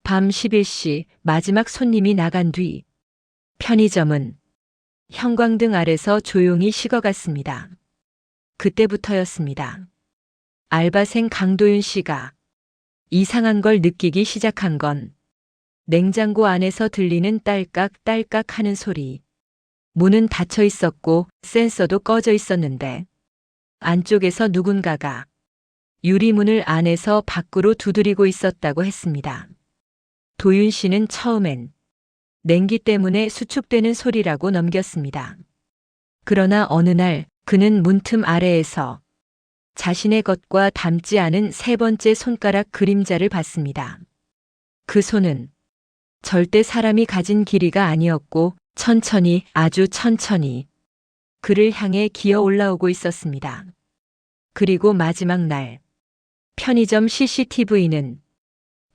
밤 11시 마지막 손님이 나간 뒤 편의점은 형광등 아래서 조용히 식어갔습니다. 그때부터였습니다. 알바생 강도윤 씨가 이상한 걸 느끼기 시작한 건 냉장고 안에서 들리는 딸깍딸깍 하는 소리. 문은 닫혀 있었고 센서도 꺼져 있었는데 안쪽에서 누군가가 유리문을 안에서 밖으로 두드리고 있었다고 했습니다. 도윤 씨는 처음엔 냉기 때문에 수축되는 소리라고 넘겼습니다. 그러나 어느 날 그는 문틈 아래에서 자신의 것과 닮지 않은 세 번째 손가락 그림자를 봤습니다. 그 손은 절대 사람이 가진 길이가 아니었고 천천히, 아주 천천히 그를 향해 기어 올라오고 있었습니다. 그리고 마지막 날 편의점 CCTV는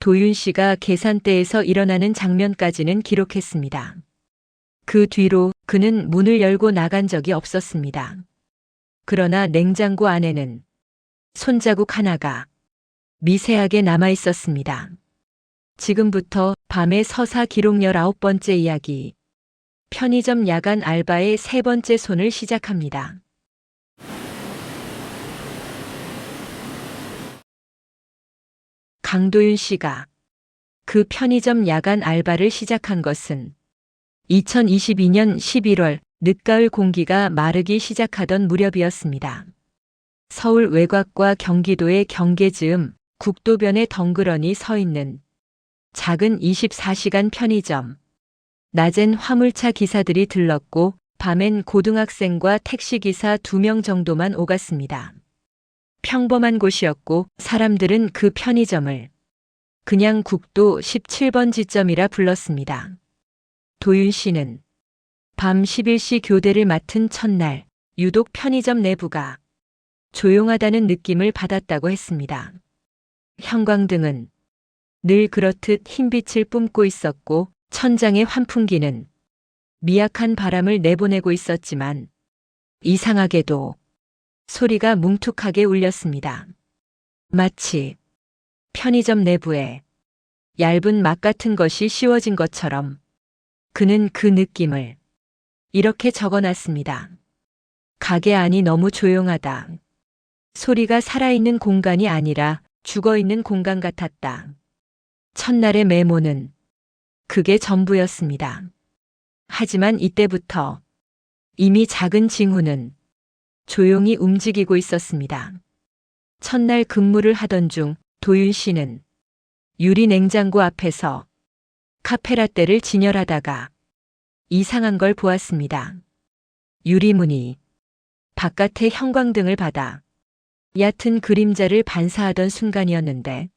도윤 씨가 계산대에서 일어나는 장면까지는 기록했습니다. 그 뒤로 그는 문을 열고 나간 적이 없었습니다. 그러나 냉장고 안에는 손자국 하나가 미세하게 남아 있었습니다. 지금부터 밤의 서사 기록 19번째 이야기. 편의점 야간 알바의 세 번째 손을 시작합니다. 강도윤 씨가 그 편의점 야간 알바를 시작한 것은 2022년 11월 늦가을 공기가 마르기 시작하던 무렵이었습니다. 서울 외곽과 경기도의 경계 즈음 국도변에 덩그러니 서 있는 작은 24시간 편의점. 낮엔 화물차 기사들이 들렀고 밤엔 고등학생과 택시기사 2명 정도만 오갔습니다. 평범한 곳이었고 사람들은 그 편의점을 그냥 국도 17번 지점이라 불렀습니다. 도윤 씨는 밤 11시 교대를 맡은 첫날 유독 편의점 내부가 조용하다는 느낌을 받았다고 했습니다. 형광등은 늘 그렇듯 흰빛을 뿜고 있었고 천장의 환풍기는 미약한 바람을 내보내고 있었지만 이상하게도 소리가 뭉툭하게 울렸습니다. 마치 편의점 내부에 얇은 막 같은 것이 씌워진 것처럼 그는 그 느낌을 이렇게 적어놨습니다. 가게 안이 너무 조용하다. 소리가 살아있는 공간이 아니라 죽어있는 공간 같았다. 첫날의 메모는 그게 전부였습니다. 하지만 이때부터 이미 작은 징후는 조용히 움직이고 있었습니다. 첫날 근무를 하던 중 도윤 씨는 유리 냉장고 앞에서 카페라떼를 진열하다가 이상한 걸 보았습니다. 유리문이 바깥의 형광등을 받아 얕은 그림자를 반사하던 순간이었는데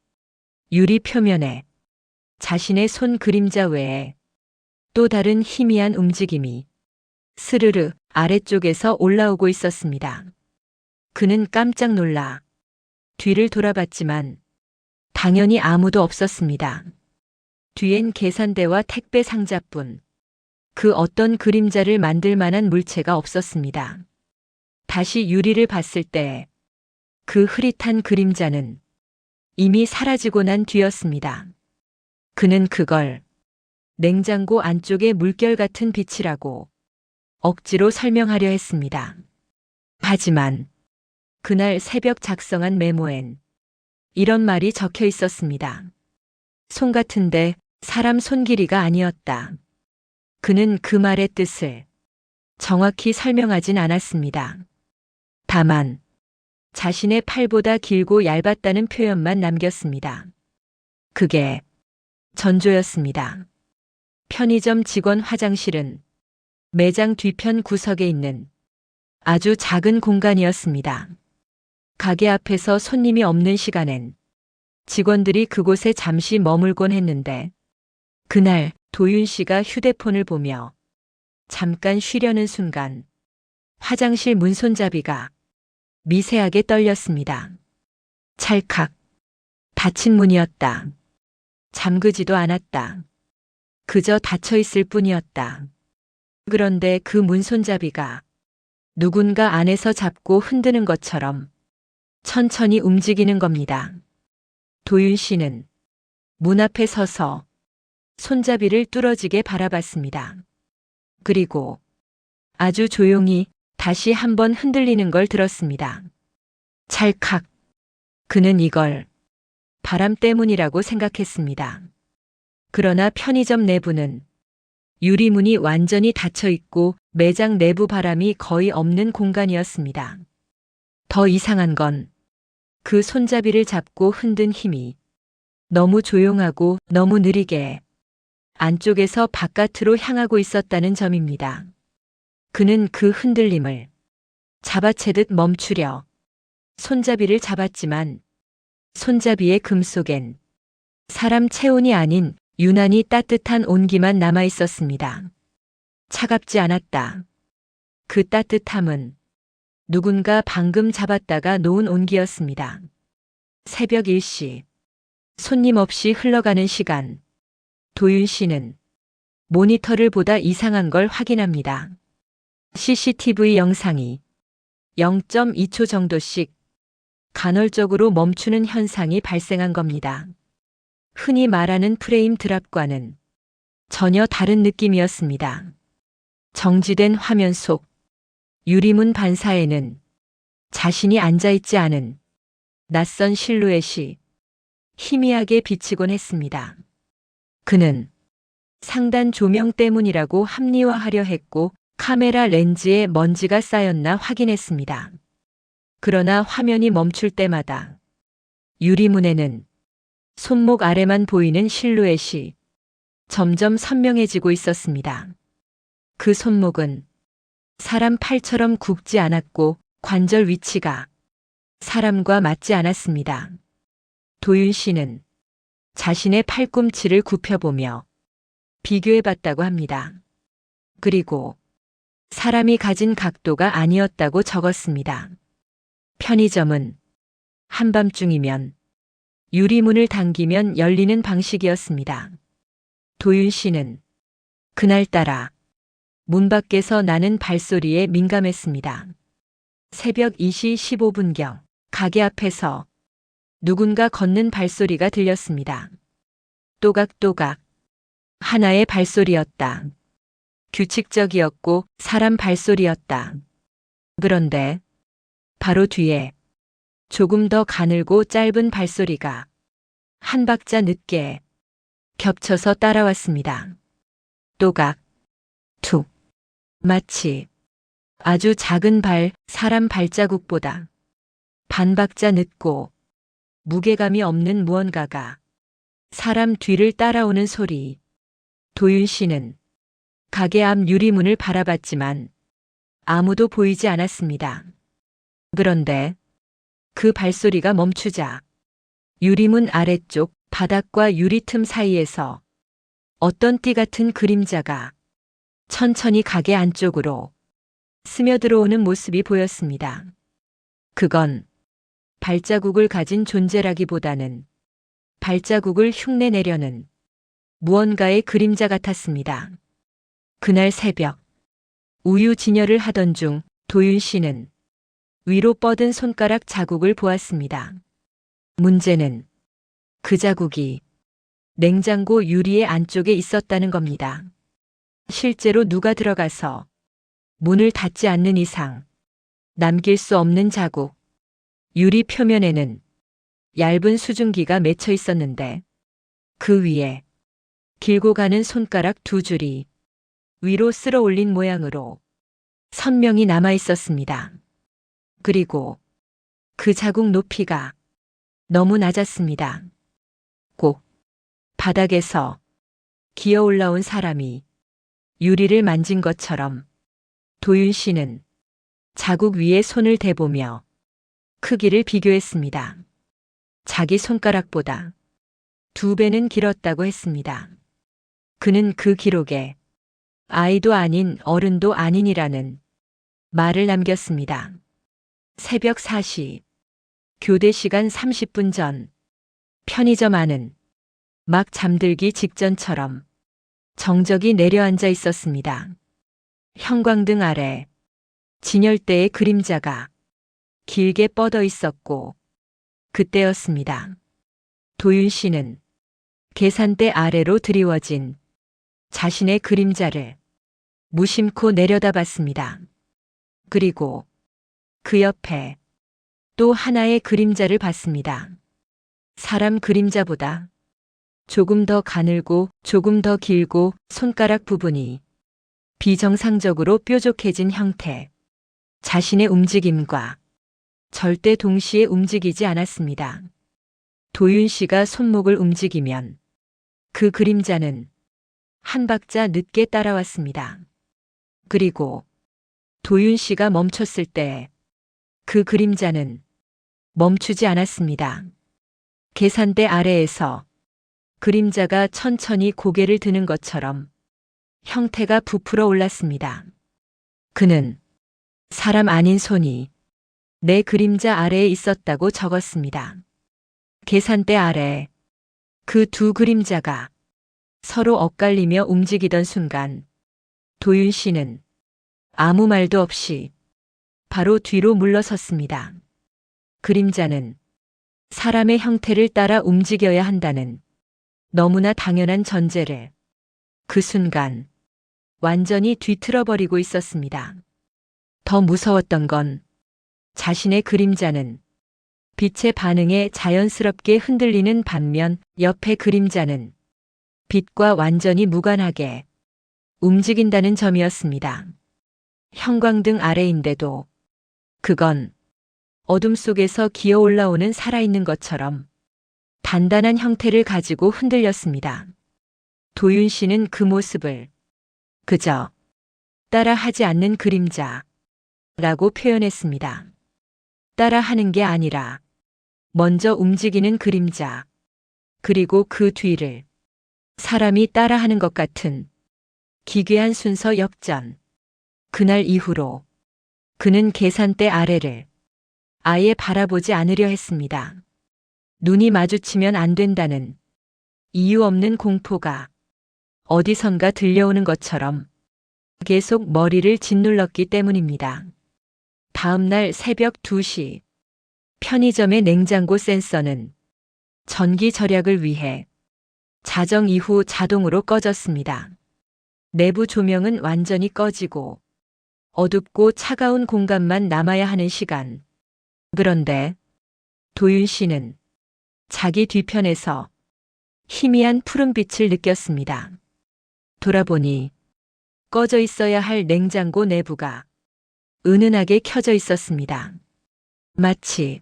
유리 표면에 자신의 손 그림자 외에 또 다른 희미한 움직임이 스르르 아래쪽에서 올라오고 있었습니다. 그는 깜짝 놀라 뒤를 돌아봤지만 당연히 아무도 없었습니다. 뒤엔 계산대와 택배 상자뿐 그 어떤 그림자를 만들 만한 물체가 없었습니다. 다시 유리를 봤을 때 그 흐릿한 그림자는 이미 사라지고 난 뒤였습니다. 그는 그걸 냉장고 안쪽의 물결 같은 빛이라고 억지로 설명하려 했습니다. 하지만 그날 새벽 작성한 메모엔 이런 말이 적혀 있었습니다. 손 같은데 사람 손 길이가 아니었다. 그는 그 말의 뜻을 정확히 설명하진 않았습니다. 다만 자신의 팔보다 길고 얇았다는 표현만 남겼습니다. 그게 전조였습니다. 편의점 직원 화장실은 매장 뒤편 구석에 있는 아주 작은 공간이었습니다. 가게 앞에서 손님이 없는 시간엔 직원들이 그곳에 잠시 머물곤 했는데 그날 도윤 씨가 휴대폰을 보며 잠깐 쉬려는 순간 화장실 문 손잡이가 미세하게 떨렸습니다. 찰칵. 닫힌 문이었다. 잠그지도 않았다. 그저 닫혀 있을 뿐이었다. 그런데 그 문 손잡이가 누군가 안에서 잡고 흔드는 것처럼 천천히 움직이는 겁니다. 도윤 씨는 문 앞에 서서 손잡이를 뚫어지게 바라봤습니다. 그리고 아주 조용히 다시 한번 흔들리는 걸 들었습니다. 찰칵. 그는 이걸 바람 때문이라고 생각했습니다. 그러나 편의점 내부는 유리문이 완전히 닫혀 있고 매장 내부 바람이 거의 없는 공간이었습니다. 더 이상한 건 그 손잡이를 잡고 흔든 힘이 너무 조용하고 너무 느리게 안쪽에서 바깥으로 향하고 있었다는 점입니다. 그는 그 흔들림을 잡아채듯 멈추려 손잡이를 잡았지만 손잡이의 금 속엔 사람 체온이 아닌 유난히 따뜻한 온기만 남아 있었습니다. 차갑지 않았다. 그 따뜻함은 누군가 방금 잡았다가 놓은 온기였습니다. 새벽 1시. 손님 없이 흘러가는 시간. 도윤 씨는 모니터를 보다 이상한 걸 확인합니다. CCTV 영상이 0.2초 정도씩 간헐적으로 멈추는 현상이 발생한 겁니다. 흔히 말하는 프레임 드랍과는 전혀 다른 느낌이었습니다. 정지된 화면 속 유리문 반사에는 자신이 앉아있지 않은 낯선 실루엣이 희미하게 비치곤 했습니다. 그는 상단 조명 때문이라고 합리화하려 했고 카메라 렌즈에 먼지가 쌓였나 확인했습니다. 그러나 화면이 멈출 때마다 유리문에는 손목 아래만 보이는 실루엣이 점점 선명해지고 있었습니다. 그 손목은 사람 팔처럼 굽지 않았고 관절 위치가 사람과 맞지 않았습니다. 도윤 씨는 자신의 팔꿈치를 굽혀보며 비교해봤다고 합니다. 그리고 사람이 가진 각도가 아니었다고 적었습니다. 편의점은 한밤중이면 유리문을 당기면 열리는 방식이었습니다. 도윤 씨는 그날따라 문 밖에서 나는 발소리에 민감했습니다. 새벽 2시 15분경 가게 앞에서 누군가 걷는 발소리가 들렸습니다. 또각또각. 하나의 발소리였다. 규칙적이었고 사람 발소리였다. 그런데 바로 뒤에 조금 더 가늘고 짧은 발소리가 한 박자 늦게 겹쳐서 따라왔습니다. 또각, 툭. 마치 아주 작은 사람 발자국보다 반 박자 늦고 무게감이 없는 무언가가 사람 뒤를 따라오는 소리. 도윤 씨는 가게 앞 유리문을 바라봤지만 아무도 보이지 않았습니다. 그런데 그 발소리가 멈추자 유리문 아래쪽 바닥과 유리 틈 사이에서 어떤 띠 같은 그림자가 천천히 가게 안쪽으로 스며들어오는 모습이 보였습니다. 그건 발자국을 가진 존재라기보다는 발자국을 흉내내려는 무언가의 그림자 같았습니다. 그날 새벽 우유 진열을 하던 중 도윤 씨는 위로 뻗은 손가락 자국을 보았습니다. 문제는 그 자국이 냉장고 유리의 안쪽에 있었다는 겁니다. 실제로 누가 들어가서 문을 닫지 않는 이상 남길 수 없는 자국. 유리 표면에는 얇은 수증기가 맺혀 있었는데 그 위에 길고 가는 손가락 두 줄이 위로 쓸어 올린 모양으로 선명히 남아 있었습니다. 그리고 그 자국 높이가 너무 낮았습니다. 꼭 바닥에서 기어 올라온 사람이 유리를 만진 것처럼 도윤 씨는 자국 위에 손을 대보며 크기를 비교했습니다. 자기 손가락보다 2배는 길었다고 했습니다. 그는 그 기록에 아이도 아닌 어른도 아닌이라는 말을 남겼습니다. 새벽 4시, 교대 시간 30분 전, 편의점 안은 막 잠들기 직전처럼 정적이 내려앉아 있었습니다. 형광등 아래 진열대의 그림자가 길게 뻗어 있었고 그때였습니다. 도윤 씨는 계산대 아래로 드리워진 자신의 그림자를 무심코 내려다봤습니다. 그리고 그 옆에 또 하나의 그림자를 봤습니다. 사람 그림자보다 조금 더 가늘고 조금 더 길고 손가락 부분이 비정상적으로 뾰족해진 형태. 자신의 움직임과 절대 동시에 움직이지 않았습니다. 도윤 씨가 손목을 움직이면 그 그림자는 한 박자 늦게 따라왔습니다. 그리고 도윤 씨가 멈췄을 때 그 그림자는 멈추지 않았습니다. 계산대 아래에서 그림자가 천천히 고개를 드는 것처럼 형태가 부풀어 올랐습니다. 그는 사람 아닌 손이 내 그림자 아래에 있었다고 적었습니다. 계산대 아래 그 두 그림자가 서로 엇갈리며 움직이던 순간 도윤 씨는 아무 말도 없이 바로 뒤로 물러섰습니다. 그림자는 사람의 형태를 따라 움직여야 한다는 너무나 당연한 전제를 그 순간 완전히 뒤틀어버리고 있었습니다. 더 무서웠던 건 자신의 그림자는 빛의 반응에 자연스럽게 흔들리는 반면 옆의 그림자는 빛과 완전히 무관하게 움직인다는 점이었습니다. 형광등 아래인데도 그건 어둠 속에서 기어 올라오는 살아있는 것처럼 단단한 형태를 가지고 흔들렸습니다. 도윤 씨는 그 모습을 그저 따라하지 않는 그림자라고 표현했습니다. 따라하는 게 아니라 먼저 움직이는 그림자, 그리고 그 뒤를 사람이 따라하는 것 같은 기괴한 순서 역전. 그날 이후로 그는 계산대 아래를 아예 바라보지 않으려 했습니다. 눈이 마주치면 안 된다는 이유 없는 공포가 어디선가 들려오는 것처럼 계속 머리를 짓눌렀기 때문입니다. 다음 날 새벽 2시 편의점의 냉장고 센서는 전기 절약을 위해 자정 이후 자동으로 꺼졌습니다. 내부 조명은 완전히 꺼지고 어둡고 차가운 공간만 남아야 하는 시간. 그런데 도윤 씨는 자기 뒤편에서 희미한 푸른빛을 느꼈습니다. 돌아보니 꺼져 있어야 할 냉장고 내부가 은은하게 켜져 있었습니다. 마치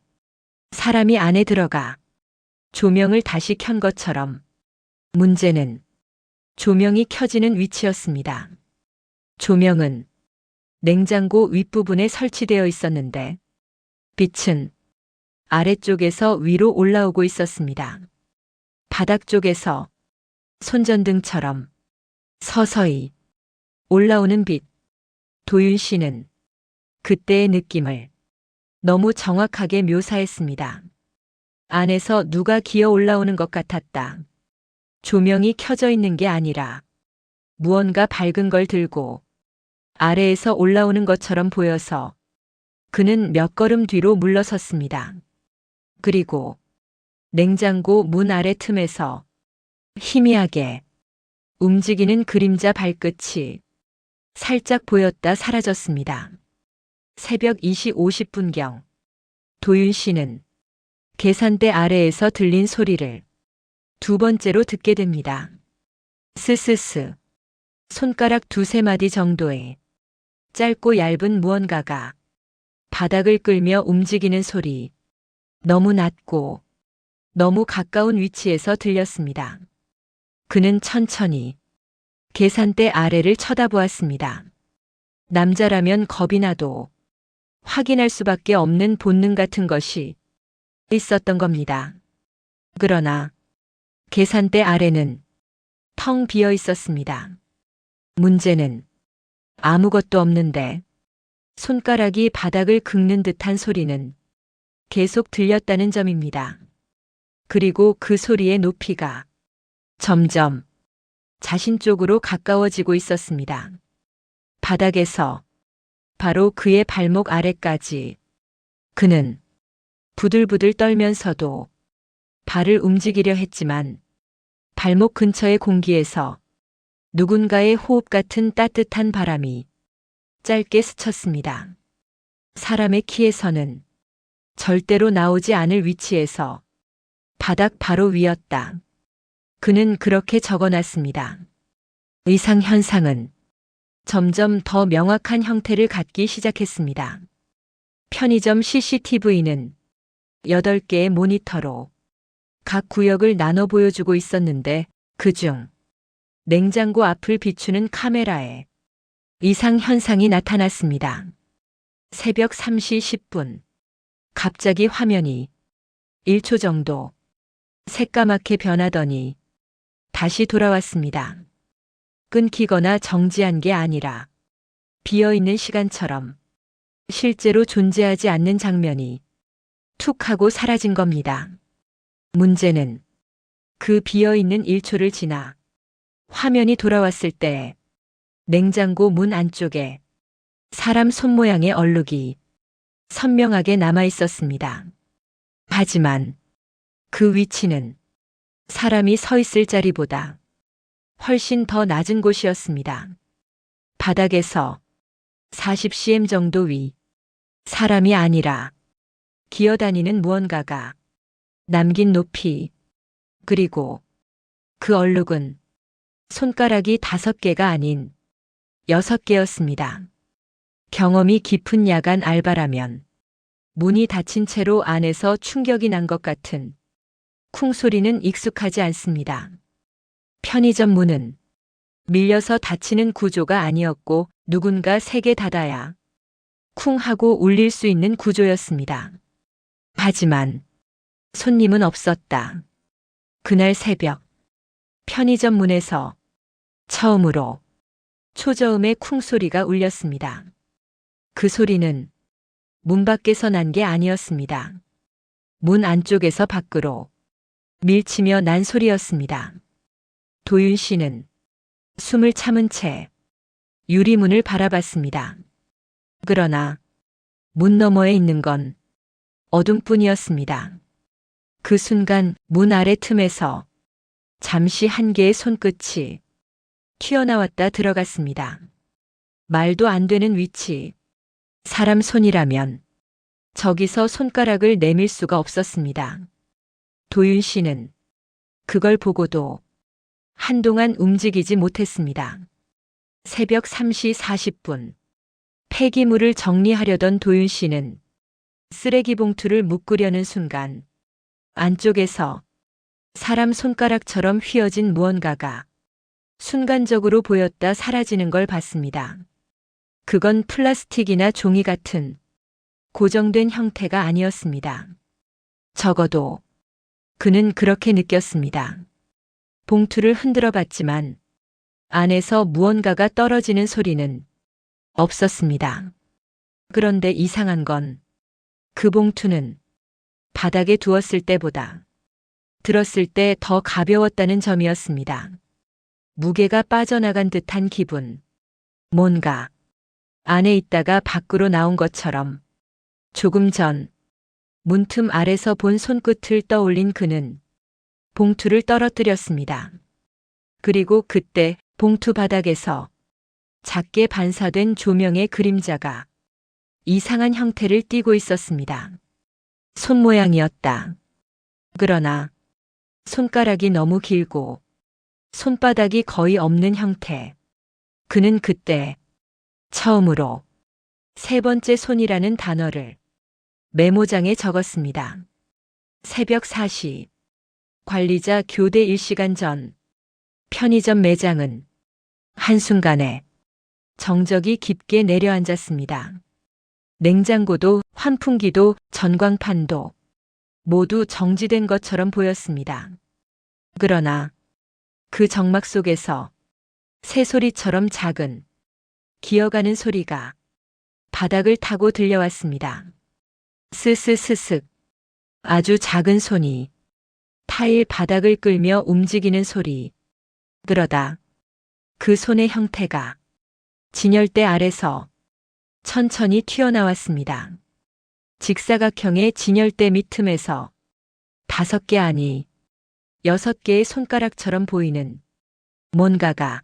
사람이 안에 들어가 조명을 다시 켠 것처럼. 문제는 조명이 켜지는 위치였습니다. 조명은 냉장고 윗부분에 설치되어 있었는데 빛은 아래쪽에서 위로 올라오고 있었습니다. 바닥 쪽에서 손전등처럼 서서히 올라오는 빛. 도윤 씨는 그때의 느낌을 너무 정확하게 묘사했습니다. 안에서 누가 기어 올라오는 것 같았다. 조명이 켜져 있는 게 아니라 무언가 밝은 걸 들고 아래에서 올라오는 것처럼 보여서 그는 몇 걸음 뒤로 물러섰습니다. 그리고 냉장고 문 아래 틈에서 희미하게 움직이는 그림자 발끝이 살짝 보였다 사라졌습니다. 새벽 2시 50분경 도윤 씨는 계산대 아래에서 들린 소리를 두 번째로 듣게 됩니다. 스스스. 손가락 두세 마디 정도의 짧고 얇은 무언가가 바닥을 끌며 움직이는 소리. 너무 낮고 너무 가까운 위치에서 들렸습니다. 그는 천천히 계산대 아래를 쳐다보았습니다. 남자라면 겁이 나도 확인할 수밖에 없는 본능 같은 것이 있었던 겁니다. 그러나 계산대 아래는 텅 비어 있었습니다. 문제는 아무것도 없는데 손가락이 바닥을 긁는 듯한 소리는 계속 들렸다는 점입니다. 그리고 그 소리의 높이가 점점 자신 쪽으로 가까워지고 있었습니다. 바닥에서 바로 그의 발목 아래까지. 그는 부들부들 떨면서도 발을 움직이려 했지만 발목 근처의 공기에서 누군가의 호흡 같은 따뜻한 바람이 짧게 스쳤습니다. 사람의 키에서는 절대로 나오지 않을 위치에서 바닥 바로 위였다. 그는 그렇게 적어놨습니다. 이상 현상은 점점 더 명확한 형태를 갖기 시작했습니다. 편의점 CCTV는 8개의 모니터로 각 구역을 나눠 보여주고 있었는데 그중 냉장고 앞을 비추는 카메라에 이상 현상이 나타났습니다. 새벽 3시 10분. 갑자기 화면이 1초 정도 새까맣게 변하더니 다시 돌아왔습니다. 끊기거나 정지한 게 아니라 비어있는 시간처럼 실제로 존재하지 않는 장면이 툭 하고 사라진 겁니다. 문제는 그 비어있는 1초를 지나 화면이 돌아왔을 때 냉장고 문 안쪽에 사람 손 모양의 얼룩이 선명하게 남아 있었습니다. 하지만 그 위치는 사람이 서 있을 자리보다 훨씬 더 낮은 곳이었습니다. 바닥에서 40cm 정도 위, 사람이 아니라 기어다니는 무언가가 남긴 높이, 그리고 그 얼룩은 손가락이 5개가 아닌 6개였습니다. 경험이 깊은 야간 알바라면 문이 닫힌 채로 안에서 충격이 난 것 같은 쿵 소리는 익숙하지 않습니다. 편의점 문은 밀려서 닫히는 구조가 아니었고 누군가 세게 닫아야 쿵 하고 울릴 수 있는 구조였습니다. 하지만 손님은 없었다. 그날 새벽 편의점 문에서 처음으로 초저음의 쿵 소리가 울렸습니다. 그 소리는 문 밖에서 난 게 아니었습니다. 문 안쪽에서 밖으로 밀치며 난 소리였습니다. 도윤 씨는 숨을 참은 채 유리문을 바라봤습니다. 그러나 문 너머에 있는 건 어둠뿐이었습니다. 그 순간 문 아래 틈에서 잠시 한 개의 손끝이 튀어나왔다 들어갔습니다. 말도 안 되는 위치. 사람 손이라면 저기서 손가락을 내밀 수가 없었습니다. 도윤 씨는 그걸 보고도 한동안 움직이지 못했습니다. 새벽 3시 40분. 폐기물을 정리하려던 도윤 씨는 쓰레기 봉투를 묶으려는 순간 안쪽에서 사람 손가락처럼 휘어진 무언가가 순간적으로 보였다 사라지는 걸 봤습니다. 그건 플라스틱이나 종이 같은 고정된 형태가 아니었습니다. 적어도 그는 그렇게 느꼈습니다. 봉투를 흔들어 봤지만 안에서 무언가가 떨어지는 소리는 없었습니다. 그런데 이상한 건 그 봉투는 바닥에 두었을 때보다 들었을 때 더 가벼웠다는 점이었습니다. 무게가 빠져나간 듯한 기분. 뭔가 안에 있다가 밖으로 나온 것처럼. 조금 전 문틈 아래서 본 손끝을 떠올린 그는 봉투를 떨어뜨렸습니다. 그리고 그때 봉투 바닥에서 작게 반사된 조명의 그림자가 이상한 형태를 띠고 있었습니다. 손 모양이었다. 그러나 손가락이 너무 길고 손바닥이 거의 없는 형태. 그는 그때 처음으로 3번째 손이라는 단어를 메모장에 적었습니다. 새벽 4시. 관리자 교대 1시간 전. 편의점 매장은 한순간에 정적이 깊게 내려앉았습니다. 냉장고도 환풍기도 전광판도 모두 정지된 것처럼 보였습니다. 그러나 그 정막 속에서 새소리처럼 작은 기어가는 소리가 바닥을 타고 들려왔습니다. 스스스슥. 아주 작은 손이 타일 바닥을 끌며 움직이는 소리. 그러다 그 손의 형태가 진열대 아래서 천천히 튀어나왔습니다. 직사각형의 진열대 밑틈에서 5개 아니 6개의 손가락처럼 보이는 뭔가가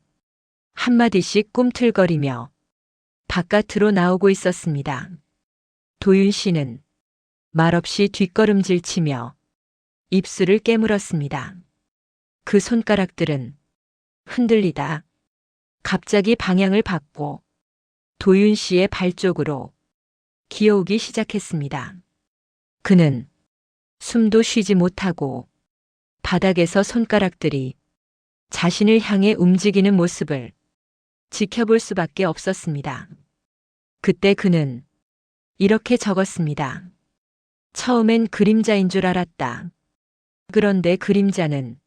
한마디씩 꿈틀거리며 바깥으로 나오고 있었습니다. 도윤 씨는 말없이 뒷걸음질 치며 입술을 깨물었습니다. 그 손가락들은 흔들리다 갑자기 방향을 바꿔 도윤 씨의 발 쪽으로 기어오기 시작했습니다. 그는 숨도 쉬지 못하고 바닥에서 손가락들이 자신을 향해 움직이는 모습을 지켜볼 수밖에 없었습니다. 그때 그는 이렇게 적었습니다. 처음엔 그림자인 줄 알았다. 그런데 그림자는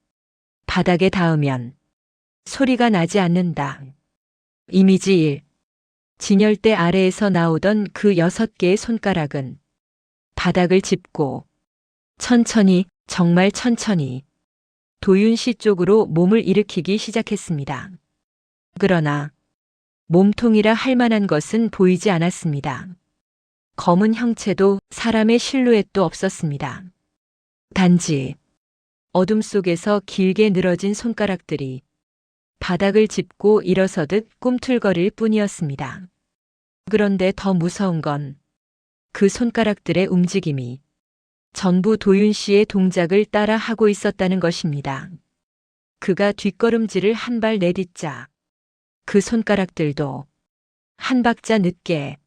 바닥에 닿으면 소리가 나지 않는다. 이미지 1. 진열대 아래에서 나오던 그 6개의 손가락은 바닥을 짚고 천천히, 정말 천천히 도윤 씨 쪽으로 몸을 일으키기 시작했습니다. 그러나 몸통이라 할 만한 것은 보이지 않았습니다. 검은 형체도 사람의 실루엣도 없었습니다. 단지 어둠 속에서 길게 늘어진 손가락들이 바닥을 짚고 일어서듯 꿈틀거릴 뿐이었습니다. 그런데 더 무서운 건 그 손가락들의 움직임이 전부 도윤 씨의 동작을 따라 하고 있었다는 것입니다. 그가 뒷걸음질을 한 발 내딛자 그 손가락들도 한 박자 늦게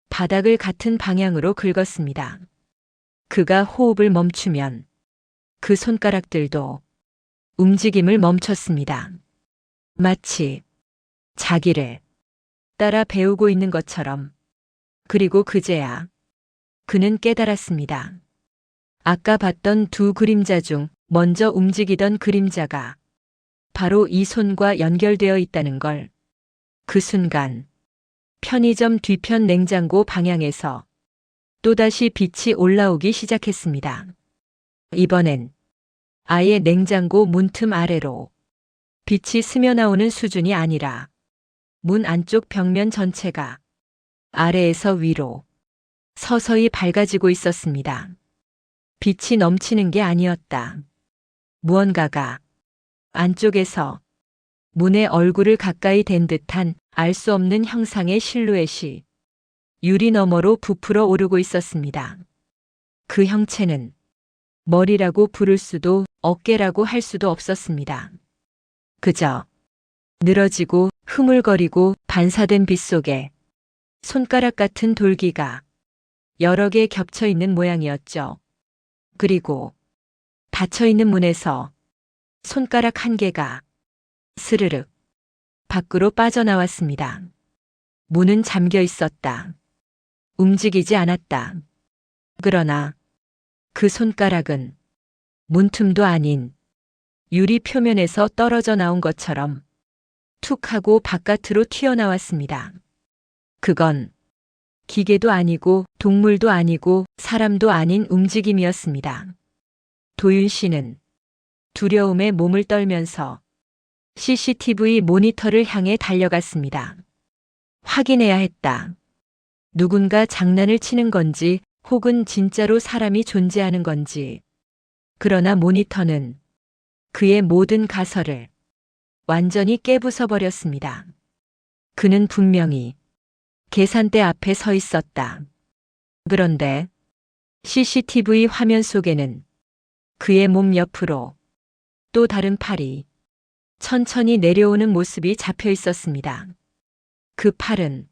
바닥을 같은 방향으로 긁었습니다. 그가 호흡을 멈추면 그 손가락들도 움직임을 멈췄습니다. 마치 자기를 따라 배우고 있는 것처럼. 그리고 그제야 그는 깨달았습니다. 아까 봤던 두 그림자 중 먼저 움직이던 그림자가 바로 이 손과 연결되어 있다는 걸. 그 순간 편의점 뒤편 냉장고 방향에서 또다시 빛이 올라오기 시작했습니다. 이번엔 아예 냉장고 문틈 아래로 빛이 스며나오는 수준이 아니라 문 안쪽 벽면 전체가 아래에서 위로 서서히 밝아지고 있었습니다. 빛이 넘치는 게 아니었다. 무언가가 안쪽에서 문의 얼굴을 가까이 댄 듯한 알 수 없는 형상의 실루엣이 유리 너머로 부풀어 오르고 있었습니다. 그 형체는 머리라고 부를 수도 어깨라고 할 수도 없었습니다. 그저 늘어지고 흐물거리고 반사된 빛 속에 손가락 같은 돌기가 여러 개 겹쳐 있는 모양이었죠. 그리고 닫혀 있는 문에서 손가락 한 개가 스르륵 밖으로 빠져나왔습니다. 문은 잠겨 있었다. 움직이지 않았다. 그러나 그 손가락은 문틈도 아닌 유리 표면에서 떨어져 나온 것처럼 툭 하고 바깥으로 튀어나왔습니다. 그건 기계도 아니고 동물도 아니고 사람도 아닌 움직임이었습니다. 도윤 씨는 두려움에 몸을 떨면서 CCTV 모니터를 향해 달려갔습니다. 확인해야 했다. 누군가 장난을 치는 건지 혹은 진짜로 사람이 존재하는 건지. 그러나 모니터는 그의 모든 가설을 완전히 깨부숴 버렸습니다. 그는 분명히 계산대 앞에 서 있었다. 그런데 CCTV 화면 속에는 그의 몸 옆으로 또 다른 팔이 천천히 내려오는 모습이 잡혀 있었습니다. 그 팔은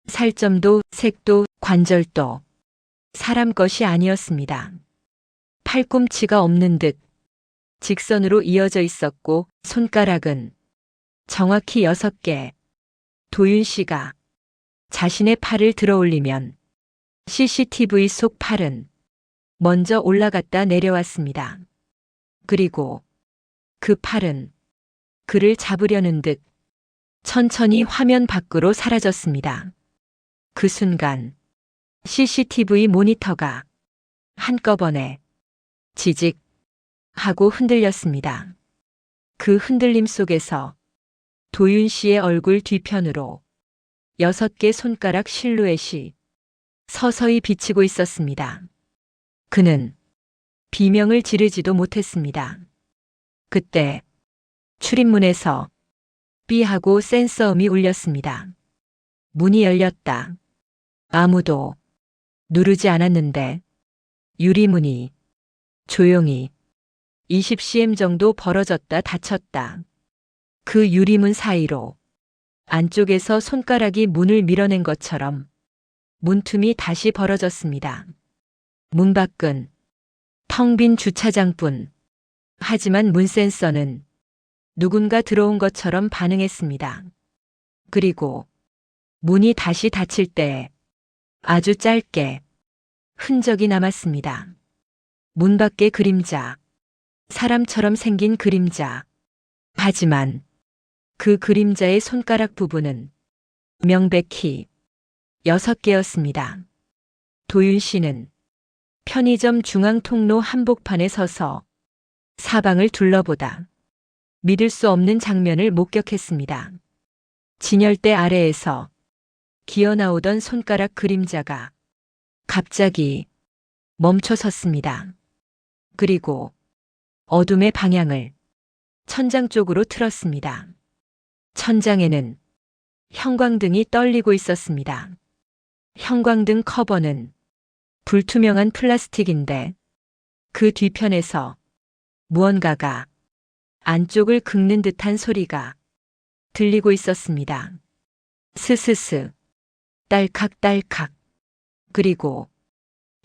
살점도 색도 관절도 사람 것이 아니었습니다. 팔꿈치가 없는 듯 직선으로 이어져 있었고 손가락은 정확히 6개. 도윤 씨가 자신의 팔을 들어 올리면 CCTV 속 팔은 먼저 올라갔다 내려왔습니다. 그리고 그 팔은 그를 잡으려는 듯 천천히 화면 밖으로 사라졌습니다. 그 순간 CCTV 모니터가 한꺼번에 지직 하고 흔들렸습니다. 그 흔들림 속에서 도윤 씨의 얼굴 뒤편으로 6개 손가락 실루엣이 서서히 비치고 있었습니다. 그는 비명을 지르지도 못했습니다. 그때 출입문에서 삐 하고 센서음이 울렸습니다. 문이 열렸다. 아무도 누르지 않았는데 유리문이 조용히 20cm 정도 벌어졌다 닫혔다. 그 유리문 사이로 안쪽에서 손가락이 문을 밀어낸 것처럼 문틈이 다시 벌어졌습니다. 문 밖은 텅 빈 주차장뿐. 하지만 문 센서는 누군가 들어온 것처럼 반응했습니다. 그리고 문이 다시 닫힐 때 아주 짧게 흔적이 남았습니다. 문 밖의 그림자, 사람처럼 생긴 그림자. 하지만 그 그림자의 손가락 부분은 명백히 6개였습니다. 도윤 씨는 편의점 중앙 통로 한복판에 서서 사방을 둘러보다 믿을 수 없는 장면을 목격했습니다. 진열대 아래에서 기어나오던 손가락 그림자가 갑자기 멈춰 섰습니다. 그리고 어둠의 방향을 천장 쪽으로 틀었습니다. 천장에는 형광등이 떨리고 있었습니다. 형광등 커버는 불투명한 플라스틱인데 그 뒤편에서 무언가가 안쪽을 긁는 듯한 소리가 들리고 있었습니다. 스스스, 딸칵딸칵. 그리고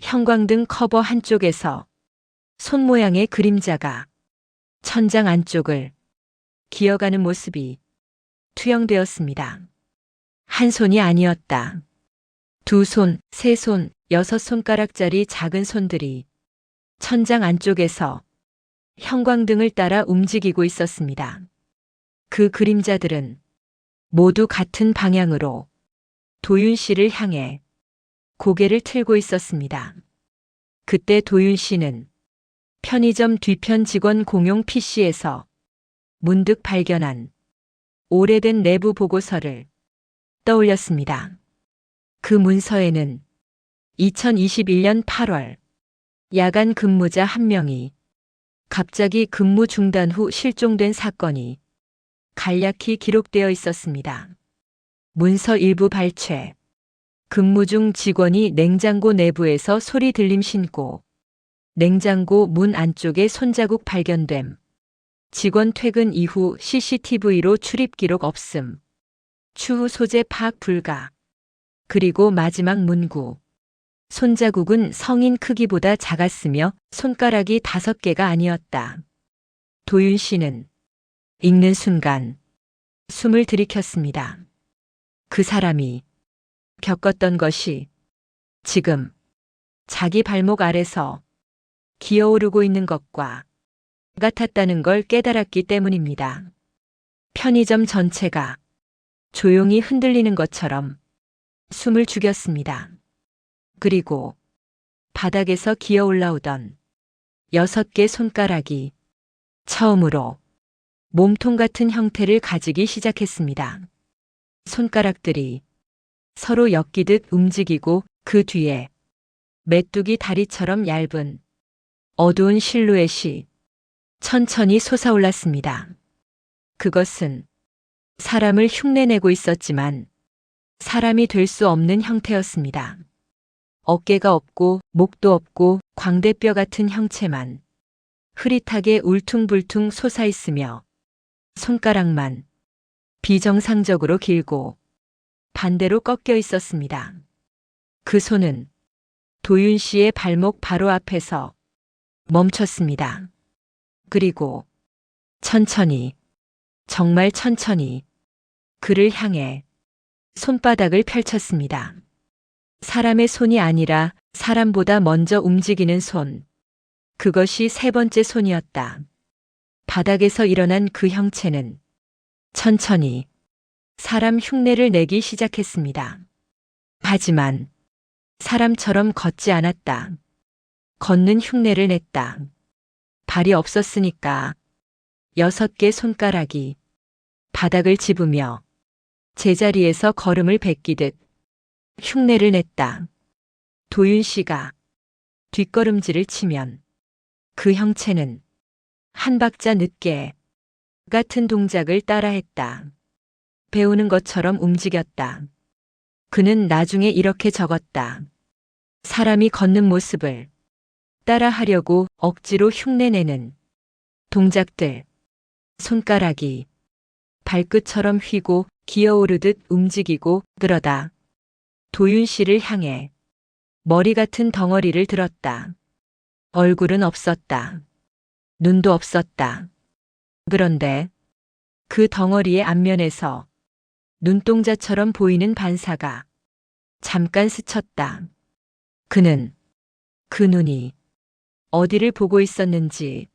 형광등 커버 한쪽에서 손 모양의 그림자가 천장 안쪽을 기어가는 모습이 투영되었습니다. 한 손이 아니었다. 2손, 3손, 6손가락짜리 작은 손들이 천장 안쪽에서 형광등을 따라 움직이고 있었습니다. 그 그림자들은 모두 같은 방향으로 도윤 씨를 향해 고개를 틀고 있었습니다. 그때 도윤 씨는 편의점 뒤편 직원 공용 PC에서 문득 발견한 오래된 내부 보고서를 떠올렸습니다. 그 문서에는 2021년 8월 야간 근무자 한 명이 갑자기 근무 중단 후 실종된 사건이 간략히 기록되어 있었습니다. 문서 일부 발췌. 근무 중 직원이 냉장고 내부에서 소리 들림 신고. 냉장고 문 안쪽에 손자국 발견됨. 직원 퇴근 이후 CCTV로 출입 기록 없음. 추후 소재 파악 불가. 그리고 마지막 문구. 손자국은 성인 크기보다 작았으며 손가락이 5개가 아니었다. 도윤 씨는 읽는 순간 숨을 들이켰습니다. 그 사람이 겪었던 것이 지금 자기 발목 아래서 기어오르고 있는 것과 같았다는 걸 깨달았기 때문입니다. 편의점 전체가 조용히 흔들리는 것처럼 숨을 죽였습니다. 그리고 바닥에서 기어 올라오던 6개 손가락이 처음으로 몸통 같은 형태를 가지기 시작했습니다. 손가락들이 서로 엮이듯 움직이고 그 뒤에 메뚜기 다리처럼 얇은 어두운 실루엣이 천천히 솟아올랐습니다. 그것은 사람을 흉내내고 있었지만 사람이 될 수 없는 형태였습니다. 어깨가 없고 목도 없고 광대뼈 같은 형체만 흐릿하게 울퉁불퉁 솟아있으며 손가락만 비정상적으로 길고 반대로 꺾여 있었습니다. 그 손은 도윤 씨의 발목 바로 앞에서 멈췄습니다. 그리고 천천히, 정말 천천히 그를 향해 손바닥을 펼쳤습니다. 사람의 손이 아니라 사람보다 먼저 움직이는 손. 그것이 3번째 손이었다. 바닥에서 일어난 그 형체는 천천히 사람 흉내를 내기 시작했습니다. 하지만 사람처럼 걷지 않았다. 걷는 흉내를 냈다. 발이 없었으니까 6개 손가락이 바닥을 짚으며 제자리에서 걸음을 베끼듯 흉내를 냈다. 도윤 씨가 뒷걸음질을 치면 그 형체는 한 박자 늦게 같은 동작을 따라했다. 배우는 것처럼 움직였다. 그는 나중에 이렇게 적었다. 사람이 걷는 모습을 따라하려고 억지로 흉내내는 동작들. 손가락이 발끝처럼 휘고 기어오르듯 움직이고 그러다 도윤 씨를 향해 머리 같은 덩어리를 들었다. 얼굴은 없었다. 눈도 없었다. 그런데 그 덩어리의 앞면에서 눈동자처럼 보이는 반사가 잠깐 스쳤다. 그는 그 눈이 어디를 보고 있었는지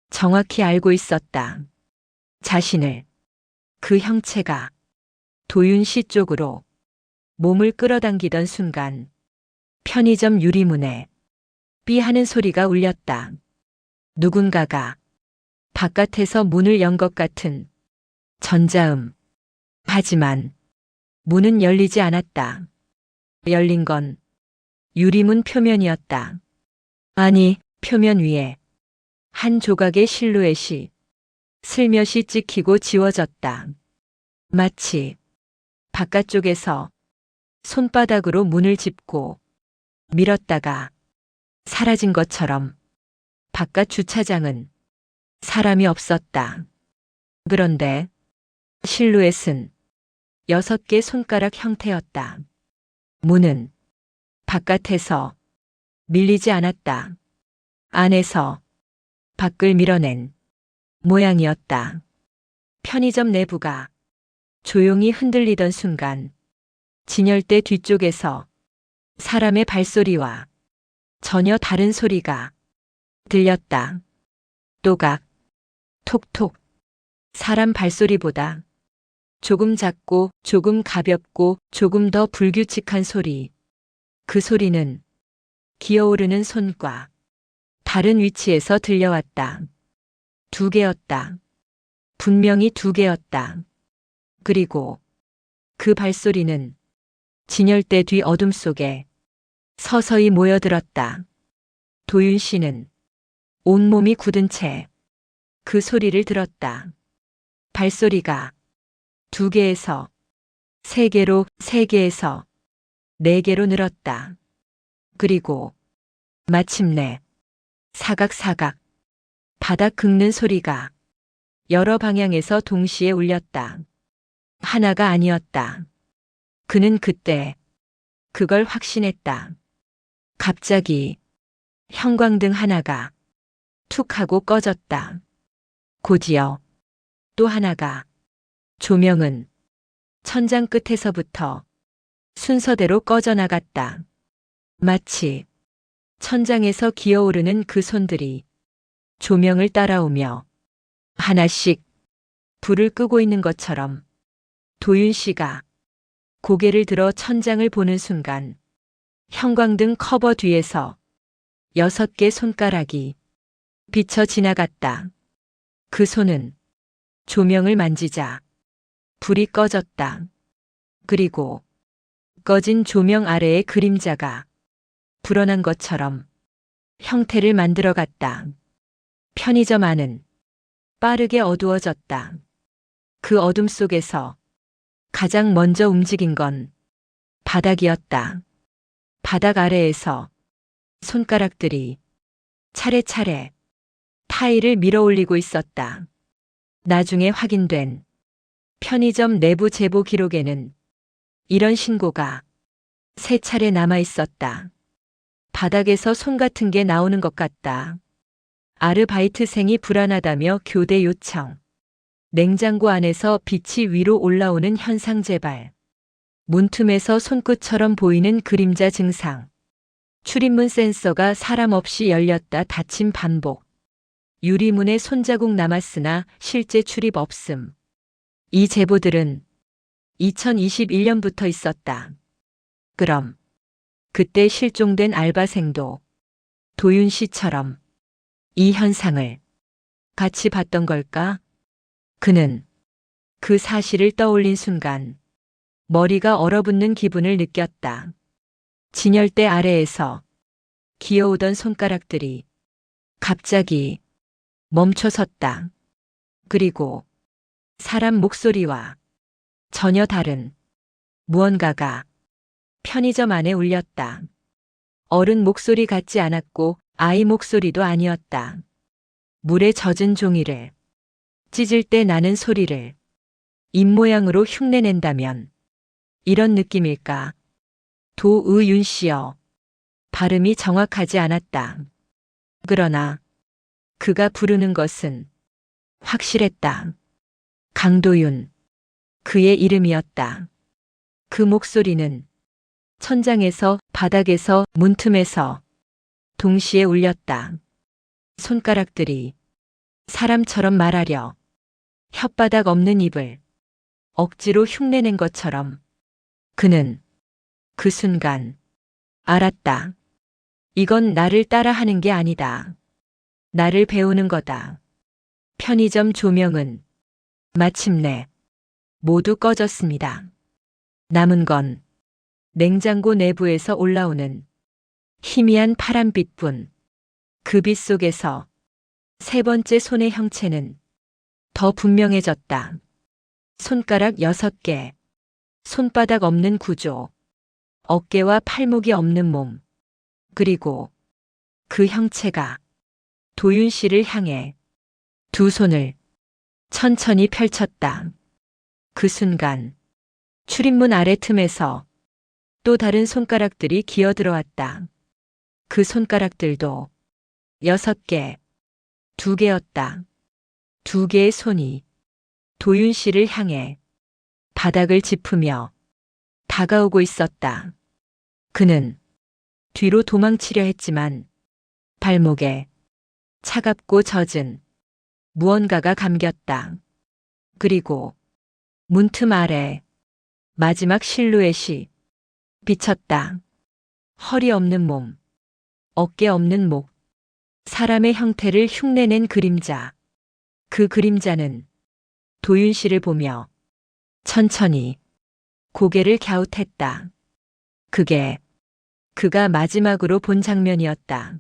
정확히 알고 있었다. 자신을, 그 형체가 도윤 씨 쪽으로 몸을 끌어당기던 순간 편의점 유리문에 삐 하는 소리가 울렸다. 누군가가 바깥에서 문을 연 것 같은 전자음. 하지만 문은 열리지 않았다. 열린 건 유리문 표면이었다. 아니, 표면 위에 한 조각의 실루엣이 슬며시 찍히고 지워졌다. 마치 바깥쪽에서 손바닥으로 문을 짚고 밀었다가 사라진 것처럼. 바깥 주차장은 사람이 없었다. 그런데 실루엣은 6개 손가락 형태였다. 문은 바깥에서 밀리지 않았다. 안에서 밖을 밀어낸 모양이었다. 편의점 내부가 조용히 흔들리던 순간 진열대 뒤쪽에서 사람의 발소리와 전혀 다른 소리가 들렸다. 또각, 톡톡. 사람 발소리보다 조금 작고 조금 가볍고 조금 더 불규칙한 소리. 그 소리는 기어오르는 손과 다른 위치에서 들려왔다. 2개였다. 분명히 2개였다. 그리고 그 발소리는 진열대 뒤 어둠 속에 서서히 모여들었다. 도윤 씨는 온몸이 굳은 채 그 소리를 들었다. 발소리가 2개에서 3개로, 3개에서 4개로 늘었다. 그리고 마침내 사각사각 바닥 긁는 소리가 여러 방향에서 동시에 울렸다. 하나가 아니었다. 그는 그때 그걸 확신했다. 갑자기 형광등 하나가 툭 하고 꺼졌다. 곧이어 또 하나가. 조명은 천장 끝에서부터 순서대로 꺼져나갔다. 마치 천장에서 기어오르는 그 손들이 조명을 따라오며 하나씩 불을 끄고 있는 것처럼. 도윤 씨가 고개를 들어 천장을 보는 순간 형광등 커버 뒤에서 6개 손가락이 비쳐 지나갔다. 그 손은 조명을 만지자 불이 꺼졌다. 그리고 꺼진 조명 아래의 그림자가 불어난 것처럼 형태를 만들어갔다. 편의점 안은 빠르게 어두워졌다. 그 어둠 속에서 가장 먼저 움직인 건 바닥이었다. 바닥 아래에서 손가락들이 차례차례 타일을 밀어 올리고 있었다. 나중에 확인된 편의점 내부 제보 기록에는 이런 신고가 3차례 남아 있었다. 바닥에서 손 같은 게 나오는 것 같다. 아르바이트생이 불안하다며 교대 요청. 냉장고 안에서 빛이 위로 올라오는 현상 재발. 문틈에서 손끝처럼 보이는 그림자 증상. 출입문 센서가 사람 없이 열렸다 닫힘 반복. 유리문에 손자국 남았으나 실제 출입 없음. 이 제보들은 2021년부터 있었다. 그럼 그때 실종된 알바생도 도윤 씨처럼 이 현상을 같이 봤던 걸까? 그는 그 사실을 떠올린 순간 머리가 얼어붙는 기분을 느꼈다. 진열대 아래에서 기어오던 손가락들이 갑자기 멈춰 섰다. 그리고 사람 목소리와 전혀 다른 무언가가 편의점 안에 울렸다. 어른 목소리 같지 않았고 아이 목소리도 아니었다. 물에 젖은 종이를 찢을 때 나는 소리를 입모양으로 흉내낸다면 이런 느낌일까? 도의윤 씨여. 발음이 정확하지 않았다. 그러나 그가 부르는 것은 확실했다. 강도윤. 그의 이름이었다. 그 목소리는 천장에서, 바닥에서, 문틈에서 동시에 울렸다. 손가락들이 사람처럼 말하려 혓바닥 없는 입을 억지로 흉내낸 것처럼 그는 그 순간 알았다. 이건 나를 따라하는 게 아니다. 나를 배우는 거다. 편의점 조명은 마침내 모두 꺼졌습니다. 남은 건 냉장고 내부에서 올라오는 희미한 파란빛뿐. 그 빛 속에서 세 번째 손의 형체는 더 분명해졌다. 손가락 6개, 손바닥 없는 구조, 어깨와 팔목이 없는 몸, 그리고 그 형체가 도윤 씨를 향해 두 손을 천천히 펼쳤다. 그 순간 출입문 아래 틈에서 또 다른 손가락들이 기어 들어왔다. 그 손가락들도 6개, 2개였다. 2개의 손이 도윤 씨를 향해 바닥을 짚으며 다가오고 있었다. 그는 뒤로 도망치려 했지만 발목에 차갑고 젖은 무언가가 감겼다. 그리고 문틈 아래 마지막 실루엣이 비쳤다. 허리 없는 몸, 어깨 없는 목, 사람의 형태를 흉내낸 그림자. 그 그림자는 도윤 씨를 보며 천천히 고개를 갸웃했다. 그게 그가 마지막으로 본 장면이었다.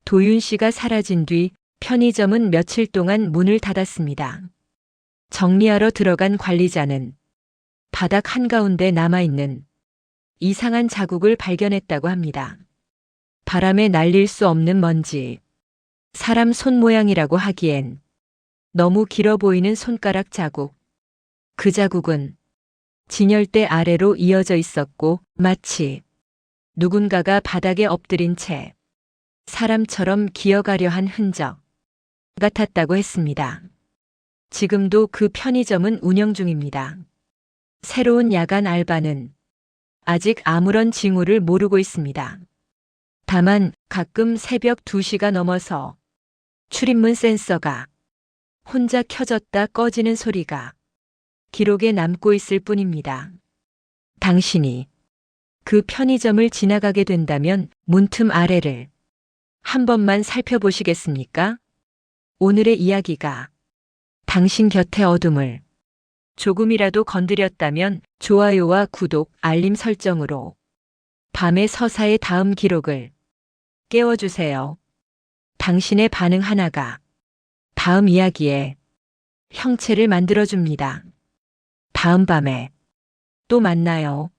도윤 씨가 사라진 뒤 편의점은 며칠 동안 문을 닫았습니다. 정리하러 들어간 관리자는 바닥 한가운데 남아있는 이상한 자국을 발견했다고 합니다. 바람에 날릴 수 없는 먼지, 사람 손 모양이라고 하기엔 너무 길어 보이는 손가락 자국. 그 자국은 진열대 아래로 이어져 있었고 마치 누군가가 바닥에 엎드린 채 사람처럼 기어가려 한 흔적 같았다고 했습니다. 지금도 그 편의점은 운영 중입니다. 새로운 야간 알바는 아직 아무런 징후를 모르고 있습니다. 다만 가끔 새벽 2시가 넘어서 출입문 센서가 혼자 켜졌다 꺼지는 소리가 기록에 남고 있을 뿐입니다. 당신이 그 편의점을 지나가게 된다면 문틈 아래를 한 번만 살펴보시겠습니까? 오늘의 이야기가 당신 곁의 어둠을 조금이라도 건드렸다면 좋아요와 구독, 알림 설정으로 밤의 서사의 다음 기록을 깨워주세요. 당신의 반응 하나가 다음 이야기의 형체를 만들어줍니다. 다음 밤에 또 만나요.